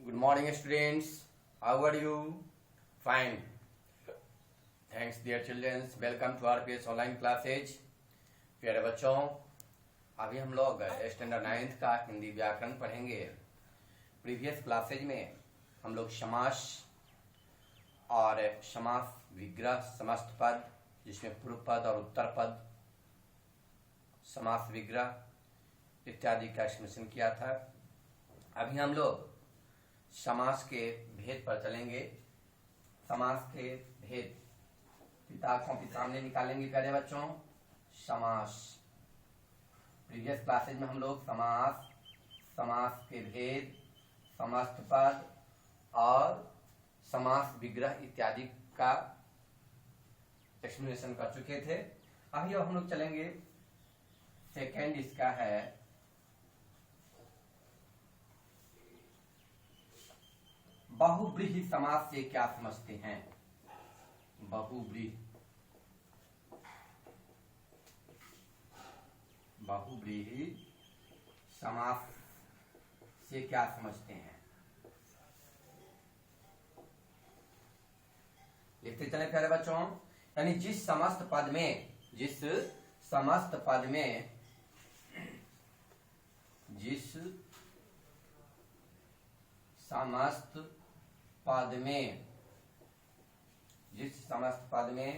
Good morning, students. How are you? Fine. Thanks, dear children. Welcome to RPS online classes. प्यारे बच्चों, अभी हम लोग स्टैंडर्ड 9th का हिंदी व्याकरण पढ़ेंगे. प्रीवियस क्लासेज में हम लोग समास और समास विग्रह, समस्त पद जिसमें पूर्व पद और उत्तर पद, समास विग्रह इत्यादि का एक्सप्लेनेशन किया था. अभी हम लोग समास के भेद पर चलेंगे. समास के भेद पिता कॉपी सामने निकालेंगे प्यारे बच्चों. समास प्रीवियस क्लासेज में हम लोग समास, समास के भेद, समस्त पद और समास विग्रह इत्यादि का एक्सप्लेनेशन कर चुके थे. अभी हम लोग चलेंगे. सेकेंड इसका है बहुव्रीहि समास से क्या समझते हैं. बहुव्रीहि समास से क्या समझते हैं. लिखते चले प्यारे बच्चों. यानी जिस समस्त पद में जिस समस्त पद में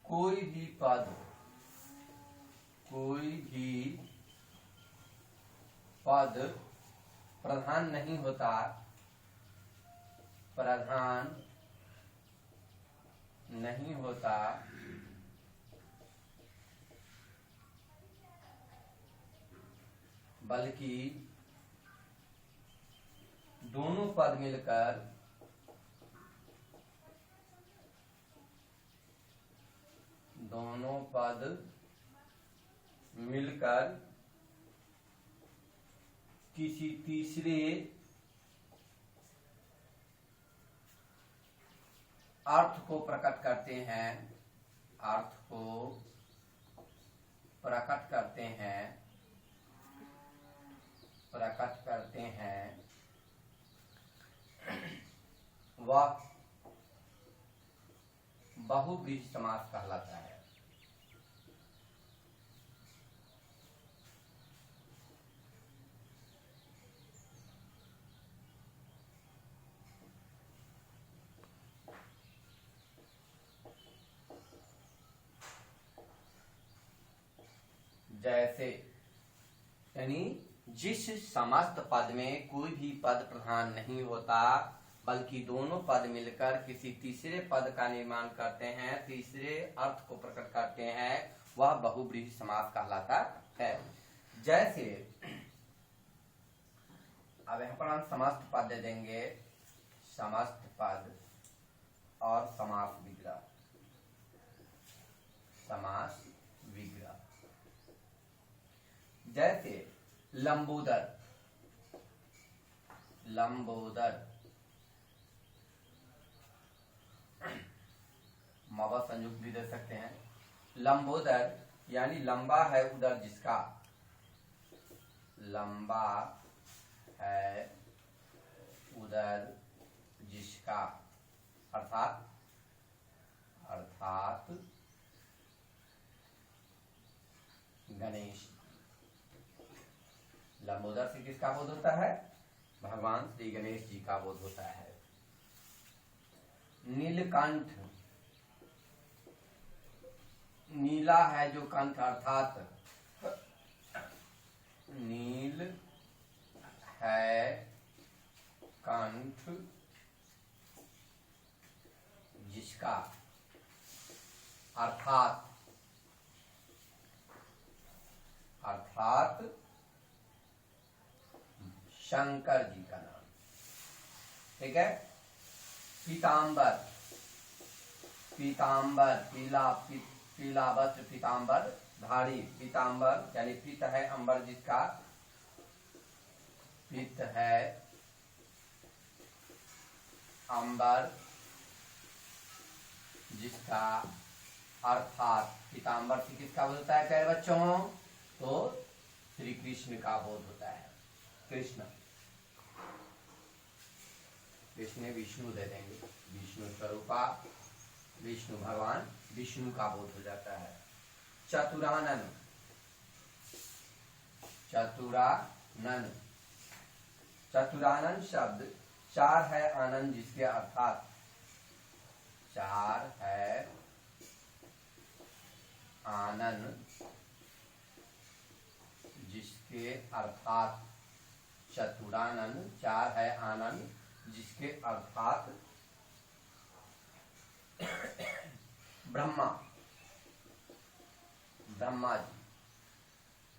कोई भी पद प्रधान नहीं होता बल्कि दोनों पद मिलकर किसी तीसरे अर्थ को प्रकट करते हैं. वह बहुव्रीहि समास कहलाता है. जैसे यानी जिस समस्त पद में कोई भी पद प्रधान नहीं होता बल्कि दोनों पद मिलकर किसी तीसरे पद का निर्माण करते हैं, तीसरे अर्थ को प्रकट करते हैं, वह बहुव्रीहि समास कहलाता है. जैसे अब यहाँ पर हम समस्त पद दे देंगे. समस्त पद और समास विग्रह. जैसे लंबोदर मवा संयुक्त भी दे सकते हैं. लंबोदर यानी लंबा है उदर जिसका, लंबा है उदर जिसका, अर्थात गणेश. लंबोदर से किसका बोध होता है? भगवान श्री गणेश जी का बोध होता है. नीलकंठ, नीला है जो कंठ, अर्थात नील है कंठ जिसका, अर्थात शंकर जी का नाम. ठीक है. पीतांबर पीला वस्त्र, पीतांबर धारी. पीतांबर यानी पीत है अंबर जिसका, पीत है अंबर जिसका, अर्थात पीतांबर से किसका बोध होता है प्यारे बच्चों? तो श्री कृष्ण का बोध होता है. कृष्ण. इसमें विष्णु दे देंगे, विष्णु स्वरूपा, विष्णु भगवान, विष्णु का बोध हो जाता है। चतुरानन, चतुरानन, चतुरानन शब्द चार है आनंद जिसके अर्थात, चार है आनंद जिसके अर्थात, चतुरानन चार है आनंद जिसके अर्थात ब्रह्मा, ब्रह्मा जी।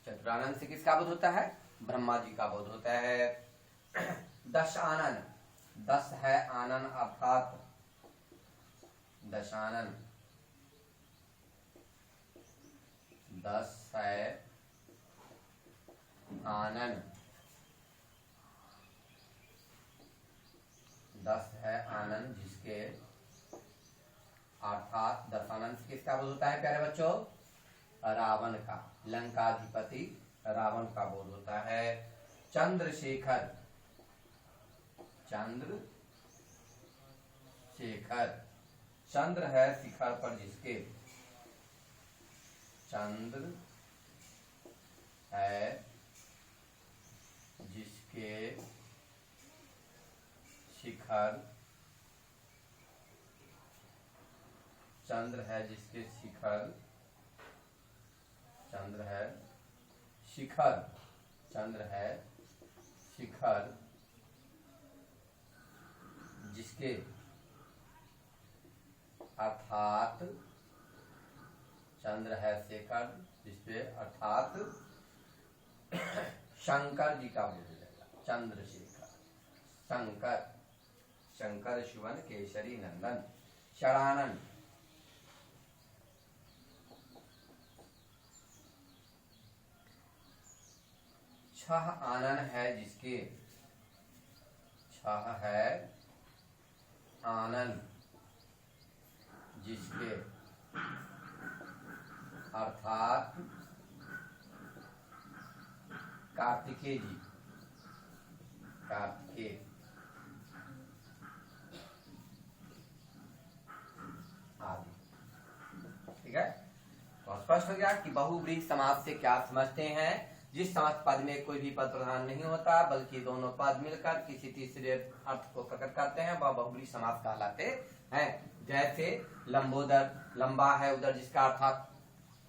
चतुरानन से किसका बोध होता है? ब्रह्मा जी का बोध होता है। दश आनन, दस है आनन अर्थात दशानन, दस है आनन, दस है आनंद जिसके अर्थात दशानन से किसका बोध होता है प्यारे बच्चों? रावण का, लंकाधिपति रावण का बोध होता है। चंद्रशेखर, चंद्र शेखर, चंद्र है शिखर पर जिसके, चंद्र है जिसके शिखर, चंद्र है जिसके शिखर, चंद्र है शिखर, चंद्र है शिखर जिसके अर्थात, चंद्र है शेखर जिसपे अर्थात शंकर जी का बोध होगा। चंद्रशेखर, शंकर, शंकर शिवन केसरी नंदन। षडानन, छह आनन है जिसके, छह है आनन जिसके अर्थात कार्तिकेय जी, कार्तिकेय। आदि। ठीक है, तो स्पष्ट हो गया कि बहुव्रीहि समास से क्या समझते हैं। जिस समस्त पद में कोई भी पद प्रधान नहीं होता बल्कि दोनों पद मिलकर किसी तीसरे अर्थ को प्रकट करते हैं, वह बहुव्रीहि समास कहलाते हैं। जैसे लंबोदर, लंबा है उदर जिसका अर्थात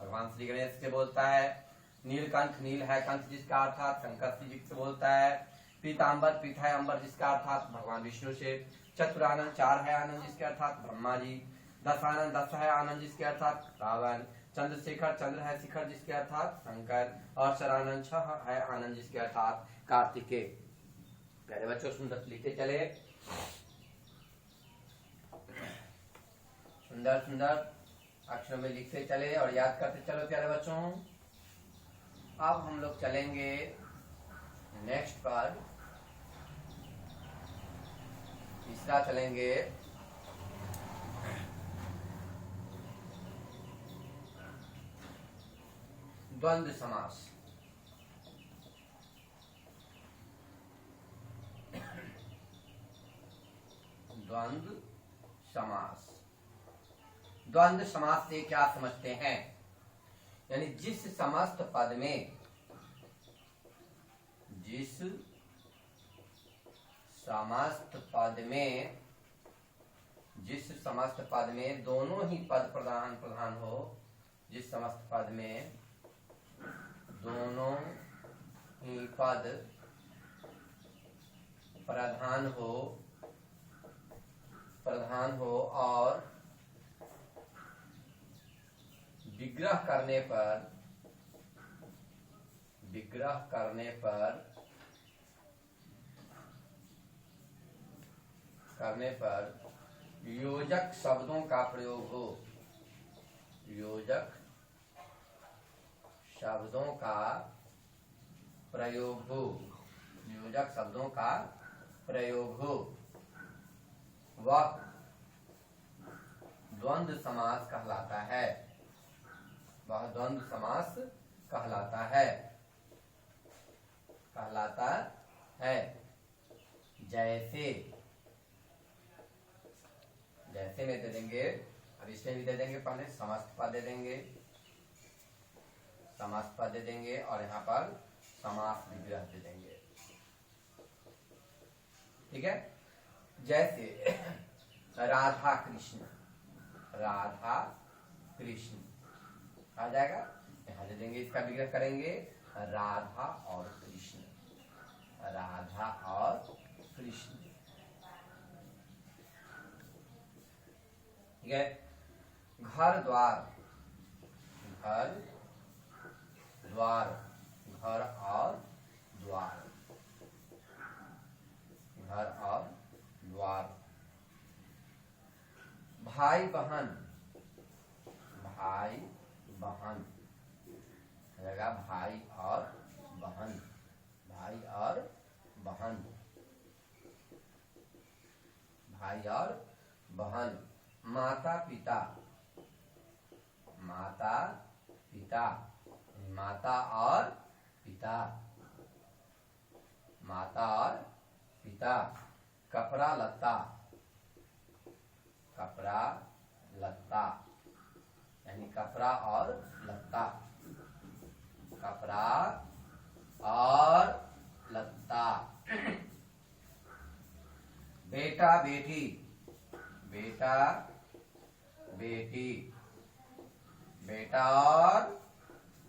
भगवान श्री गणेश से बोलता है। नीलकंठ, नील है कंठ जिसका अर्थात शंकर जी से बोलता है। पीताम्बर, पीठ है अंबर जिसका अर्थात भगवान विष्णु से। चतुरानन, चार है आनंद जिसके अर्थात ब्रह्मा जी। दशानन, दस है आनंद जिसके अर्थात रावण। चंद्रशेखर, चंद्र है शिखर जिसके अर्थात शंकर। और शरानन, छह है आनंद जिसके अर्थात कार्तिकेय। प्यारे बच्चों सुंदर लिखते चले, सुंदर सुंदर अक्षरों में लिखते चले और याद करते चलो प्यारे बच्चों। अब हम लोग चलेंगे नेक्स्ट पर, तीसरा चलेंगे द्वंद्व समास। द्वंद्व समास, द्वंद्व समास से क्या समझते हैं? यानी जिस समस्त पद में, जिस समस्त पद में, जिस समस्त पद में दोनों ही पद प्रधान हो, जिस समस्त पद में दोनों ही पद प्रधान हो और विग्रह करने पर योजक शब्दों का प्रयोग हो, योजक शब्दों का प्रयोग हो, योजक शब्दों का प्रयोग हो, वह द्वंद्व समास कहलाता है, वह द्वंद्व समास कहलाता है। जैसे में दे देंगे, अब इसमें भी दे देंगे, पहले समस्त पद दे देंगे, समस्त पद दे देंगे और यहाँ पर समास विग्रह दे देंगे। ठीक है, जैसे राधा कृष्ण, राधा कृष्ण आ जाएगा, यहाँ दे देंगे, इसका विग्रह करेंगे राधा और कृष्ण, राधा और कृष्ण। ठीक है, घर द्वार, घर द्वार, घर और द्वार, घर और द्वार। भाई बहन, भाई बहन रहेगा, भाई और बहन, भाई और बहन, भाई और बहन। माता पिता, माता पिता, माता और पिता, माता और पिता। कपड़ा लत्ता, कपड़ा लत्ता, यानी कपड़ा और लत्ता, कपड़ा और लत्ता। बेटा बेटी, बेटा बेटी, बेटा और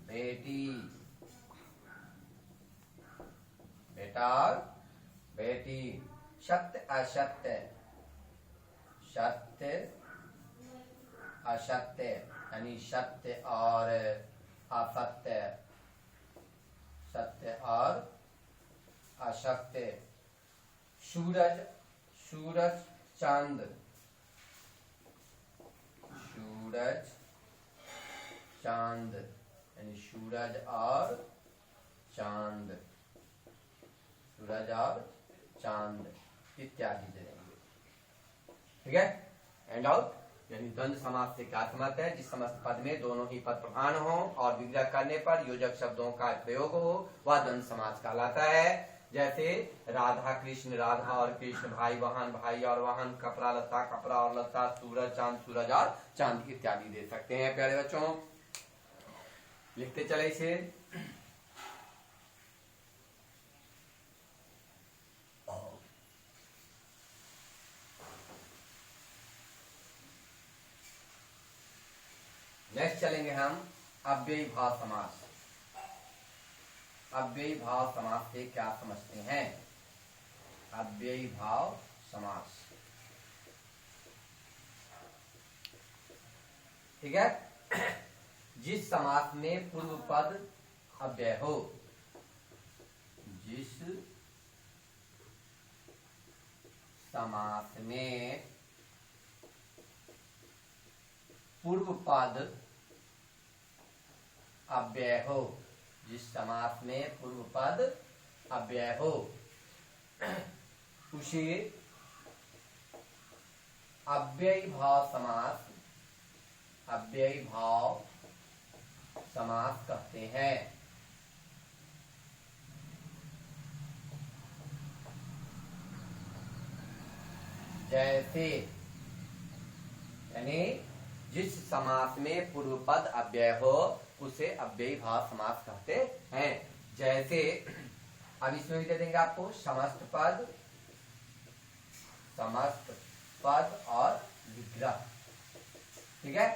बेटी, बेटा और बेटी। सत्य असत्य, सत्य असत्य, यानी सत्य और असत्य, सत्य और असत्य। सूरज, सूरज चांद, सूरज चांद, यानी सूरज और चांद, सूरज और चांद इत्यादि दे देंगे। ठीक है, एंड आउट, यानी द्वंद्व समास से क्या समझ है? जिस समस्त पद में दोनों ही पद प्रधान हो और विग्रह करने पर योजक शब्दों का प्रयोग हो वह द्वंद्व समास कहलाता है। जैसे राधा कृष्ण, राधा और कृष्ण, भाई बहन, भाई और वाहन, कपड़ा लत्ता, कपड़ा और लत्ता, सूरज चांद, सूरज और चांद इत्यादि दे सकते हैं। प्यारे बच्चों, लिखते चले इसे। नेक्स्ट चलेंगे हम अव्ययी भाव समास। अव्ययी भाव समास से क्या समझते हैं? अव्ययी भाव समास, ठीक है, जिस समास में पूर्व पद अव्यय हो, जिस समास में पूर्व पद अव्यय हो, जिस समास में पूर्व पद अव्यय हो उसे अव्ययी भाव समास, अव्ययी भाव समास कहते हैं। जैसे, यानी जिस समास में पूर्व पद अव्यय हो उसे अव्ययी भाव समास कहते हैं। जैसे, अब इसमें भी दे देंगे आपको समस्त पद, समस्त पद और विग्रह। ठीक है,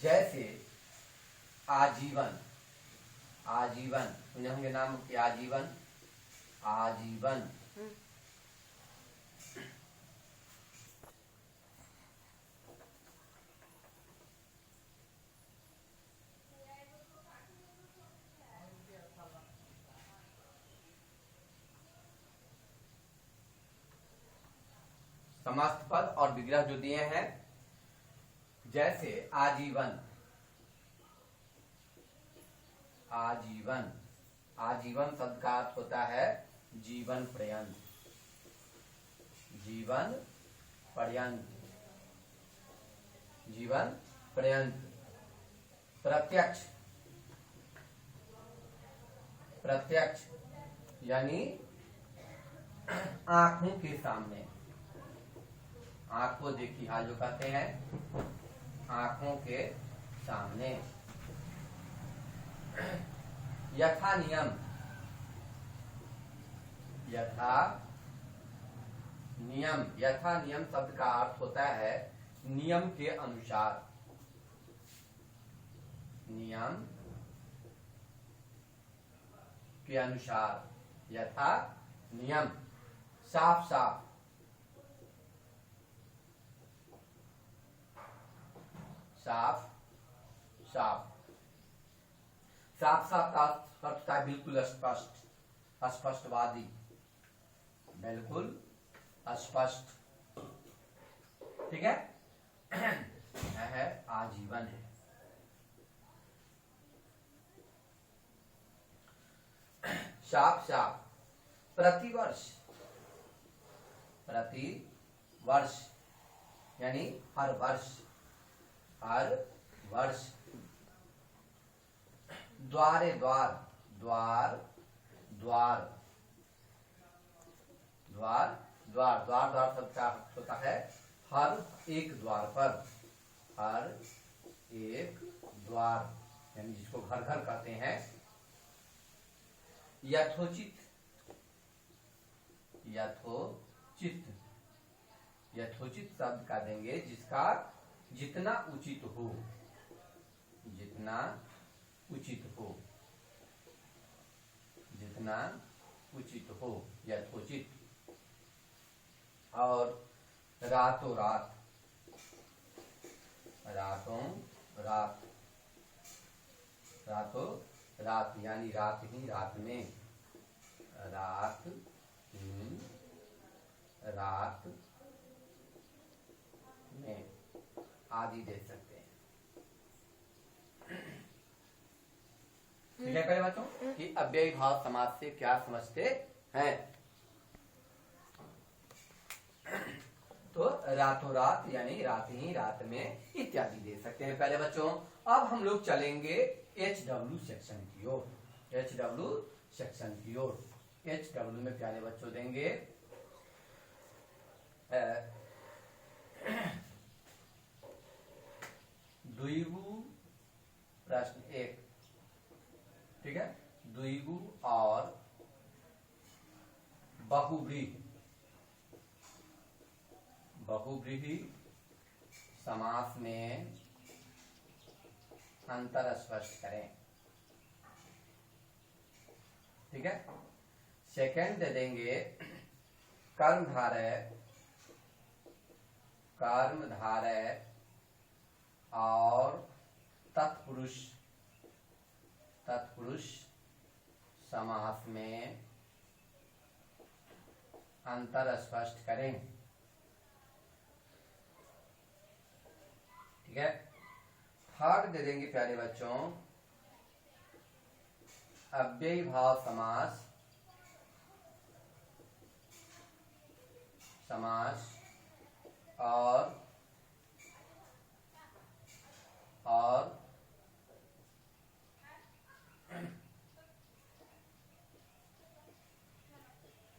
जैसे आजीवन, आजीवन सुने होंगे नाम कि आजीवन, आजीवन, समस्त पद और विग्रह जो दिए हैं। जैसे आजीवन, आजीवन, आजीवन शब्द का अर्थ होता है जीवन पर्यंत, जीवन पर्यंत, जीवन पर्यंत। प्रत्यक्ष, प्रत्यक्ष यानी आंखों के सामने, आंख को देखी हाल जो कहते हैं, आंखों के सामने। यथा नियम, यथा नियम, यथा नियम शब्द का अर्थ होता है नियम के अनुसार, नियम के अनुसार, यथा नियम, साफ साफ, साफ साफ, साफ साफ का अर्थ होता है बिल्कुल स्पष्ट, स्पष्टवादी, बिल्कुल स्पष्ट। ठीक है, यह है आजीवन है। साफ साफ, प्रतिवर्ष, प्रतिवर्ष यानी हर वर्ष, हर वर्ष। द्वारे द्वार, द्वार द्वार, द्वार द्वार, द्वार द्वार शब्द का होता है हर एक द्वार पर, हर एक द्वार यानी जिसको घर घर कहते हैं। यथोचित, यथोचित, यथोचित शब्द का देंगे जिसका जितना उचित हो, जितना उचित हो, जितना उचित हो, यथोचित। और रातों रात, रातों रात, रातों रात यानी रात ही रात में, रात ही रात में आदि दे सकते हैं। ठीक है पहले बच्चों कि अव्ययी भाव समास से क्या समझते हैं। तो रातों रात यानी रात ही रात में इत्यादि दे सकते हैं पहले बच्चों। अब हम लोग चलेंगे HW सेक्शन की ओर, HW सेक्शन की ओर। HW में प्यारे बच्चों देंगे द्विगु प्रश्न 1, ठीक है, द्विगु और बहुव्रीहि, बहुव्रीहि समास में अंतर स्पष्ट करें। ठीक है, सेकंड दे देंगे कर्मधारय, कर्मधारय और तत्पुरुष, तत्पुरुष समास में अंतर स्पष्ट करें। ठीक है, थर्ड दे देंगे प्यारे बच्चों अव्ययी भाव समास, समास और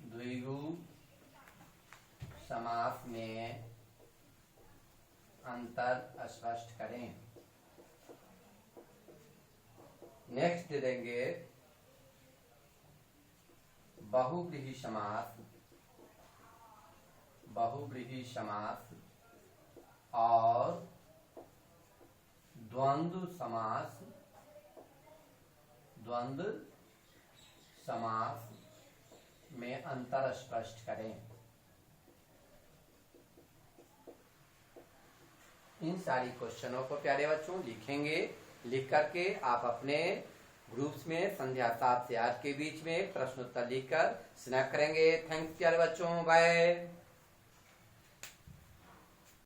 द्विगु समास में अंतर स्पष्ट करें। नेक्स्ट दे देंगे बहुव्रीहि समास, बहुव्रीहि समास और द्वंद्व समास, द्वंद्व समास में अंतर स्पष्ट करें। इन सारी क्वेश्चनों को प्यारे बच्चों लिखेंगे, लिख करके आप अपने ग्रुप्स में संध्या 7 से 8 के बीच में प्रश्नोत्तर लिखकर स्नैक करेंगे। थैंक्स प्यारे बच्चों, बाय।